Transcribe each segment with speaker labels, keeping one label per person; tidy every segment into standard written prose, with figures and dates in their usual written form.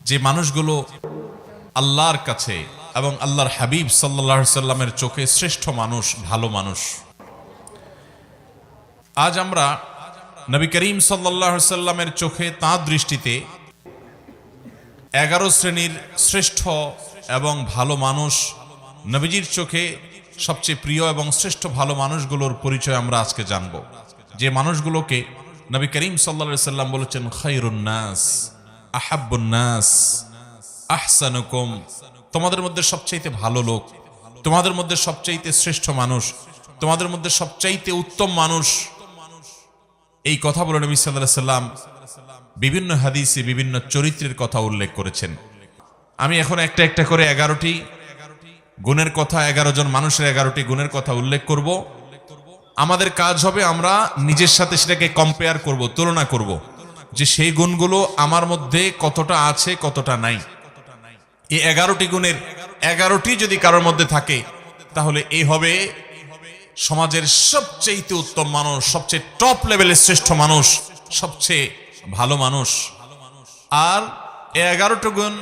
Speaker 1: যে মানুষগুলো আল্লাহর কাছে এবং আল্লাহর হাবিব সাল্লাল্লাহু আলাইহি সাল্লামের চোখে শ্রেষ্ঠ মানুষ, ভালো মানুষ। আজ আমরা নবী করিম সাল্লাল্লাহু আলাইহি সাল্লামের চোখে তাঁর দৃষ্টিতে 11 শ্রেণীর শ্রেষ্ঠ এবং ভালো মানুষ, নবীজির চোখে সবচেয়ে প্রিয় এবং শ্রেষ্ঠ ভালো মানুষগুলোর পরিচয় আমরা আজকে জানব। যে মানুষগুলোকে নবী করিম সাল্লাল্লাহু আলাইহি সাল্লাম বলেছেন খায়রুন নাস, আহাব্বুন নাস, আহসানুকুম, তোমাদের মধ্যে সবচাইতে ভালো লোক, তোমাদের মধ্যে সবচাইতে শ্রেষ্ঠ মানুষ, তোমাদের মধ্যে সবচাইতে উত্তম মানুষ। এই কথা বলে নবী সাল্লাল্লাহু আলাইহি সাল্লাম বিভিন্ন হাদিসে বিভিন্ন চরিত্রের কথা উল্লেখ করেছেন। আমি এখন একটা একটা করে 11টি গুণের কথা, 11 জন মানুষের 11টি গুণের কথা উল্লেখ করব। আমাদের কাজ হবে আমরা নিজের সাথে সেটাকে কম্পেয়ার করব, তুলনা করব, যে সেই গুণগুলো আমার মধ্যে কতটা আছে কতটা নাই। এই 11টি গুণের 11টি যদি কারোর মধ্যে থাকে তাহলে এই হবে সমাজের সবচেয়ে উত্তম মানুষ, সবচেয়ে টপ লেভেলের শ্রেষ্ঠ মানুষ, সবচেয়ে ভালো মানুষ। আর এই 11টি গুণ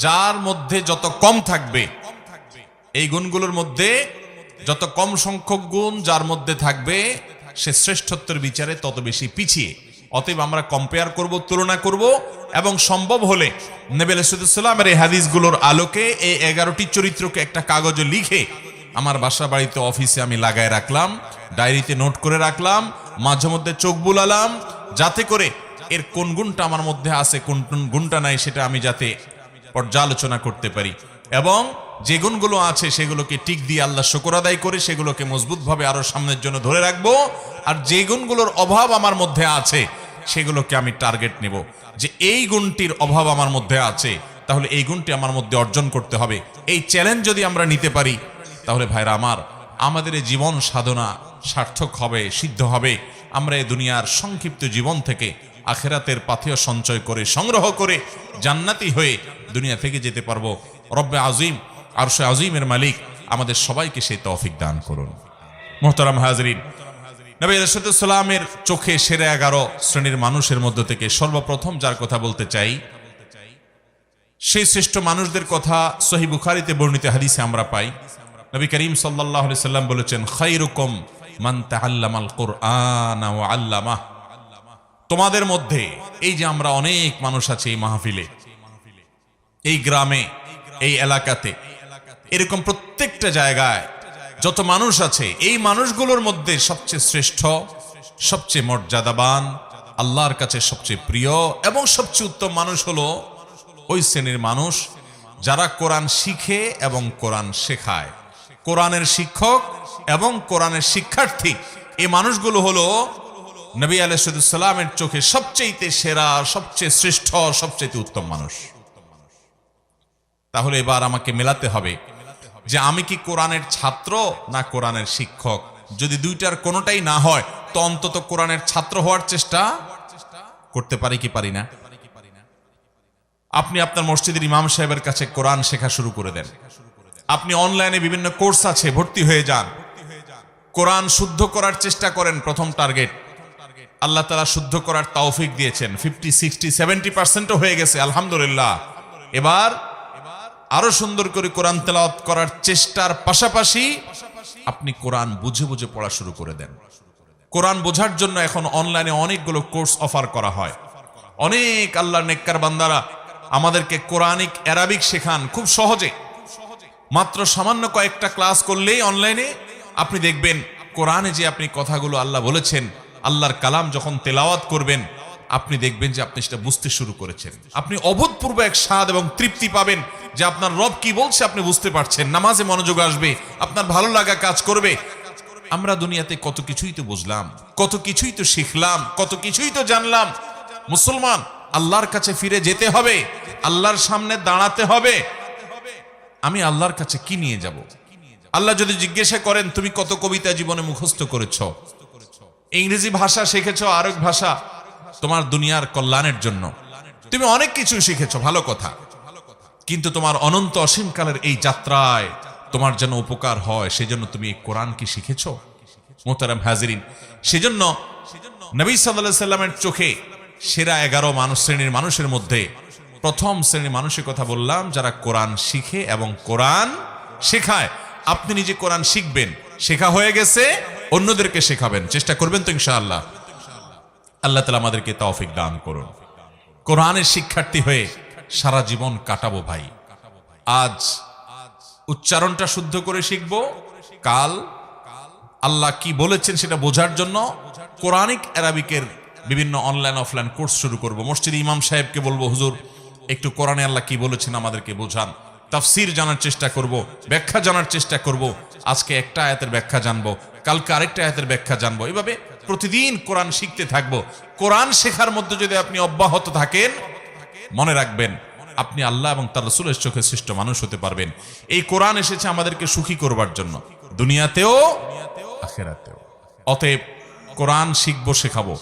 Speaker 1: যার মধ্যে যত কম থাকবে, এই গুণগুলোর মধ্যে যত কম সংখ্যক গুণ যার মধ্যে থাকবে, সে শ্রেষ্ঠত্বের বিচারে তত বেশি পিছিয়ে। অতএব আমরা কম্পেয়ার করব, তুলনা করব, এবং সম্ভব হলে নবী আলাইহিস সালামের এই হাদিসগুলোর আলোকে এই 11টি চরিত্রকে একটা কাগজে লিখে আমার বাসা বাড়িতে, অফিসে আমি লাগায় রাখলাম, ডায়েরিতে নোট করে রাখলাম, মাঝে মধ্যে চোখ বুলালাম, যাতে করে এর কোন গুণটা আমার মধ্যে আছে, কোন গুণটা নাই, সেটা আমি যাতে পর্যালোচনা করতে পারি, এবং যে গুণগুলো আছে সেগুলোকে টিক দিয়ে আল্লাহ শুকর আদায় করে সেগুলোকে মজবুতভাবে আরো সামনের জন্য ধরে রাখবো। আর যে গুণগুলোর অভাব আমার মধ্যে আছে সেগুলোকে আমি টার্গেট নেব, যে এই গুণটির অভাব আমার মধ্যে আছে, তাহলে এই গুণটি আমার মধ্যে অর্জন করতে হবে। এই চ্যালেঞ্জ যদি আমরা নিতে পারি তাহলে ভাইরা আমার, আমাদের এই জীবন সাধনা সার্থক হবে, সিদ্ধ হবে। আমরা এই দুনিয়ার সংক্ষিপ্ত জীবন থেকে আখিরাতের পাথেয় সঞ্চয় করে, সংগ্রহ করে জান্নাতি হয়ে দুনিয়া থেকে যেতে পারবো। রব্বে আজিম, আরশে আজিমের মালিক আমাদের সবাইকে সেই তৌফিক দান করুন। মুহতারাম হাজরিন, নবী আলাইহিস সালামের চোখে সেরা 11 শ্রেণীর মানুষের মধ্যে থেকে সর্বপ্রথম যার কথা বলতে চাই, সেই শ্রেষ্ঠ মানুষদের কথা সহিহ বুখারীতে বর্ণিত হাদিসে আমরা পাই। নবী করিম সাল্লাল্লাহু আলাইহি সাল্লাম বলেছেন খায়রুকুম মান তাআল্লামাল কুরআনা ওয়া আল্লামাহ। তোমাদের মধ্যে, এই যে আমরা অনেক মানুষ আছে এই মাহফিলে, এই গ্রামে, এই এলাকাতে, এরকম প্রত্যেকটা জায়গায় যত মানুষ আছে, এই মানুষগুলোর মধ্যে সবচেয়ে শ্রেষ্ঠ, সবচেয়ে মর্যাদাবান, আল্লাহর কাছে সবচেয়ে প্রিয় এবং সবচেয়ে উত্তম মানুষ হলো ওই শ্রেণীর মানুষ যারা কোরআন শিখে এবং কোরআন শেখায়। কোরআনের শিক্ষক এবং কোরআনের শিক্ষার্থী, এই মানুষগুলো হলো নবী আলাইহিস সালামের চোখে সবচেয়ে সেরা, সবচেয়ে শ্রেষ্ঠ, সবচেয়ে উত্তম মানুষ। তাহলে এবার আমাকে মেলাতে হবে যে আমি কি কোরআনের ছাত্র না কোরআনের শিক্ষক। যদি দুইটার কোনোটাই না হয় তো অন্তত কোরআনের ছাত্র হওয়ার চেষ্টা করতে পারি কি পারি না? আপনি আপনার মসজিদের ইমাম সাহেবের কাছে কোরআন শেখা শুরু করে দেন। আপনি অনলাইনে বিভিন্ন কোর্স আছে, ভর্তি হয়ে যান। কোরআন শুদ্ধ করার চেষ্টা করেন। প্রথম টার্গেট, আল্লাহ তাআলা শুদ্ধ করার তৌফিক দিয়েছেন। 50, 60, 70% হয়ে গেছে, আলহামদুলিল্লাহ। এবার আরো সুন্দর করে কোরআন তেলাওয়াত করার চেষ্টার পাশাপাশি আপনি কোরআন বুঝে বুঝে পড়া শুরু করে দেন। কোরআন বোঝার জন্য এখন অনলাইনে অনেকগুলো কোর্স অফার করা হয়। অনেক আল্লাহর নেককার বান্দারা আমাদেরকে কোরআনিক অ্যারাবিক শেখান খুব সহজে। মাত্র সামান্য কয়েকটা ক্লাস করলেই অনলাইনে আপনি দেখবেন কোরআনে যে আপনি কথাগুলো আল্লাহ বলেছেন, আল্লাহর কালাম যখন তেলাওয়াত করবেন, আপনি দেখবেন যে আপনি সেটা বুঝতে শুরু করেছেন। আপনি অভূতপূর্ব এক স্বাদ এবং তৃপ্তি পাবেন যে আপনার রব কি বলছে আপনি বুঝতে পারছেন। নামাজে মনোযোগ আসবে, আপনার ভালো লাগা কাজ করবে। আমরা দুনিয়াতে কত কিছুই তো বুঝলাম, কত কিছুই তো শিখলাম, কত কিছুই তো জানলাম। মুসলমান, আল্লাহর কাছে ফিরে যেতে হবে, আল্লাহর সামনে দাঁড়াতে হবে। আমি আল্লাহর কাছে কি নিয়ে যাব? আল্লাহ যদি জিজ্ঞাসা করেন তুমি কত কবিতা জীবনে মুখস্থ করেছো, ইংরেজি ভাষা শিখেছো, আরেক ভাষা তোমার দুনিয়ার কল্যাণের জন্য, তুমি অনেক কিছু শিখেছো, ভালো কথা, কিন্তু তোমার অনন্ত অসীমকালের এই যাত্রায় তোমার যেন উপকার হয় সেজন্য তুমি এই কোরআন কি শিখেছো? মুহতারাম হাজিরিন, সেজন্য নবী সাল্লাল্লাহু আলাইহি সাল্লামের চোখে সেরা 11 শ্রেণীর মানুষের মধ্যে প্রথম শ্রেণীর মানুষের কথা বললাম, যারা কোরআন শিখে এবং কোরআন শেখায়। আপনি নিজে কোরআন শিখবেন, শেখা হয়ে গেছে, অন্যদেরকে শেখাবেন, চেষ্টা করবেন তো ইনশাআল্লাহ। আল্লাহ তাআলা আমাদেরকে তৌফিক দান করুন। কোরআনের শিক্ষার্থী হয়ে সারা জীবন কাটাবো ভাই। আজ উচ্চারণটা শুদ্ধ করে শিখবো, কাল আল্লাহ কি বলেছেন সেটা বোঝার জন্য কোরআনিক অ্যারাবিকের বিভিন্ন অনলাইন অফলাইন কোর্স শুরু করব। মসজিদে ইমাম সাহেবকে বলবো, হুজুর একটু কোরআনে আল্লাহ কি বলেছেন আমাদেরকে বোঝান। তাফসীর জানার চেষ্টা করব, ব্যাখ্যা জানার চেষ্টা করব। আজকে একটা আয়াতের ব্যাখ্যা জানবো, কালকে আরেকটা আয়াতের ব্যাখ্যা জানবো। এভাবে প্রতিদিন কোরআন শিখতে থাকবো। কোরআন শেখার মধ্যে যদি আপনি অব্যাহত থাকেন, মনে রাখবেন আপনি আল্লাহ এবং তার রাসূলের চোখে শ্রেষ্ঠ মানুষ হতে পারবেন। এই কোরআন এসেছে আমাদেরকে সুখী করবার জন্য, দুনিয়াতেও আখিরাতেও। অতএব কোরআন শিখবো, শেখাবো,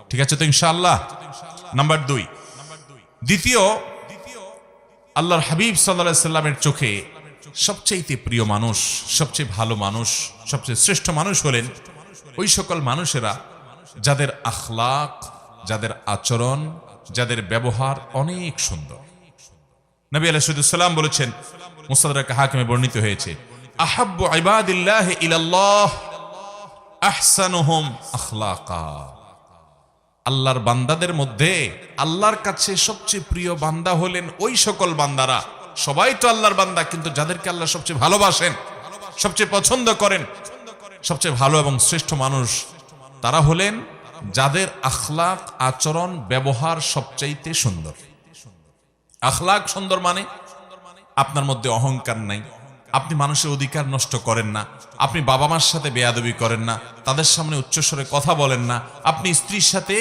Speaker 1: ঠিক আছে তো ইনশাআল্লাহ। নাম্বার 2, দ্বিতীয়, আল্লাহর হাবিব সাল্লাল্লাহু আলাইহি সাল্লামের চোখে সবচেয়ে প্রিয় মানুষ, সবচেয়ে ভালো মানুষ, সবচেয়ে শ্রেষ্ঠ মানুষ হলেন ওই সকল মানুষেরা যাদের আখলাক, যাদের আচরণ, যাদের ব্যবহার অনেক সুন্দর। নবী আলাইহিস সালাম বলেছেন, মুসনাদ হাকিমে বর্ণিত হয়েছে, আহাব্বু ইবাদিল্লাহি ইলাল্লাহ আহসানুহুম আখলাকা। আল্লাহর বান্দাদের মধ্যে আল্লাহর কাছে সবচেয়ে প্রিয় বান্দা হলেন ওই সকল বান্দারা, সবাই তো আল্লাহর বান্দা, কিন্তু যাদেরকে আল্লাহ সবচেয়ে ভালোবাসেন, সবচেয়ে পছন্দ করেন, সবচেয়ে ভালো এবং শ্রেষ্ঠ মানুষ তারা হলেন যাদের আখলাক, আচরণ, ব্যবহার সবচাইতে সুন্দর। আখলাক সুন্দর মানে আপনার মধ্যে অহংকার নাই, আপনি মানুষের অধিকার নষ্ট করেন না, আপনি বাবা মার সাথে বেয়াদবি করেন না, তাদের সামনে উচ্চস্বরে কথা বলেন না, আপনি স্ত্রীর সাথে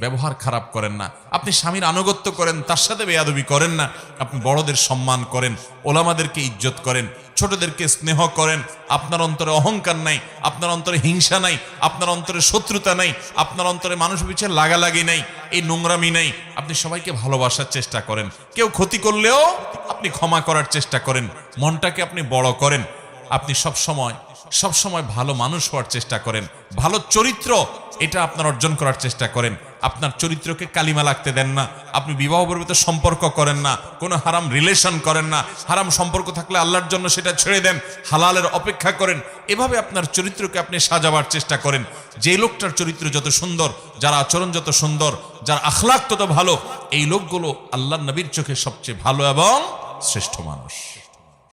Speaker 1: ব্যবহার খারাপ করেন না, আপনি স্বামীর আনুগত্য করেন, তার সাথে বেয়াদবি করেন না, আপনি বড়দের সম্মান করেন, ওলামাদেরকে ইজ্জত করেন, ছোটদেরকে স্নেহ করেন, আপনার অন্তরে অহংকার নাই, আপনার অন্তরে হিংসা নাই, আপনার অন্তরে শত্রুতা নাই, আপনার অন্তরে মানুষ পিছিয়ে লাগালাগি নাই, এই নোংরামি নাই, আপনি সবাইকে ভালোবাসার চেষ্টা করেন, কেউ ক্ষতি করলেও আপনি ক্ষমা করার চেষ্টা করেন, মনটাকে আপনি বড় করেন, আপনি সবসময় ভালো মানুষ হওয়ার চেষ্টা করেন, ভালো চরিত্র এটা আপনার অর্জন করার চেষ্টা করেন, আপনার চরিত্রকে কালিমা লাগতে দেন না, আপনি বিবাহ পর্যন্ত সম্পর্ক করেন না, কোনো হারাম রিলেশন করেন না, হারাম সম্পর্ক থাকলে আল্লাহর জন্য সেটা ছেড়ে দেন, হালালের অপেক্ষা করেন, এভাবে আপনার চরিত্রকে আপনি সাজাবার চেষ্টা করেন। যে লোকটার চরিত্র যত সুন্দর, যার আচরণ যত সুন্দর, যার আখলাক তত ভালো, এই লোকগুলো আল্লাহর নবীর চোখে সবচেয়ে ভালো এবং শ্রেষ্ঠ মানুষ।